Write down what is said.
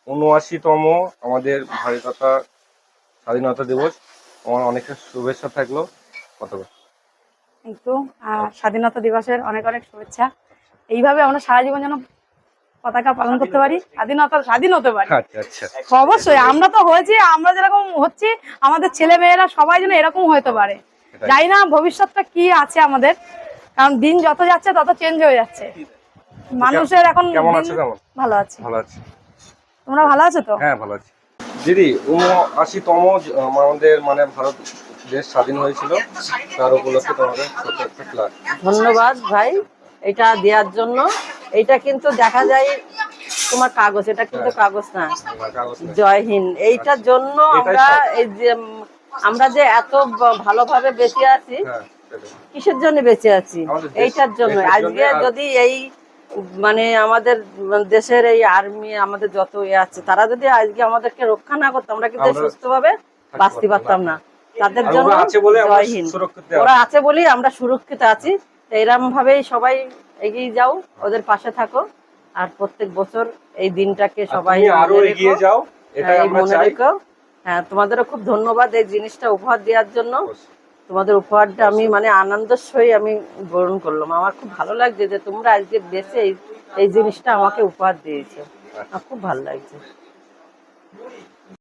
৭৯তম আমাদের ভারতমাতা স্বাধীনতা দিবস। আমার অনেক শুভেচ্ছা থাকলো। কথা বল। এই তো স্বাধীনতা দিবসের অনেক অনেক শুভেচ্ছা। এইভাবে আমরা সারা জীবন যেন পতাকা পালন করতে পারি, স্বাধীন হতে পারি। আচ্ছা আচ্ছা, অবশ্যই আমরা তো হয়েছি, আমরা যেরকম হচ্ছি আমাদের ছেলে মেয়েরা সবাই যেন এরকম হতে পারে। জানি না ভবিষ্যৎটা কি আছে আমাদের, কারণ দিন যত যাচ্ছে তত চেঞ্জ হয়ে যাচ্ছে মানুষের। এখন কেমন আছো? কেমন? ভালো আছি। ভালো আছি। তোমরা ভালো আছো তো? হ্যাঁ ভালো আছি। দিদি, ৭৯তম আমাদের মানে ভারত দেশ স্বাধীন হয়েছিল, তার উপলক্ষে তোমাদের ধন্যবাদ ভাই এটা দেওয়ার জন্য। এটা কিন্তু দেখা যায় তোমার কাগজ, এটা কিন্তু কাগজ না। জয় হিন্দ। এইটার জন্য আমরা এই যে আমরা যে এত ভালোভাবে বেঁচে আছি, কিসের জন্য বেঁচে আছি? এইটার জন্য। আজকে যদি এই মানে আমাদের দেশের এই আর্মি আমাদের যত আছে, তারা যদি আজকে আমাদেরকে রক্ষা না করতো, আমরা কিন্তু সুস্থভাবে বাঁচতে পারতাম না। তাদের জন্য জয় হিন্দ। ওরা আছে বলেই আমরা সুরক্ষিত আছি। এরকম ভাবেই সবাই এগিয়ে যাও, ওদের পাশে থাকো, আর প্রত্যেক বছর এই দিনটাকে সবাই আরো এগিয়ে যাও, এটাই আমরা চাই। হ্যাঁ, তোমাদেরও খুব ধন্যবাদ এই জিনিসটা উপহার দেওয়ার জন্য। তোমাদের উপহারটা আমি মানে আনন্দের সহিত আমি গ্রহণ করলাম। আমার খুব ভালো লাগছে যে তোমরা আজকে বেঁচে এই জিনিসটা আমাকে উপহার দিয়েছো। আমার খুব ভালো লাগছে।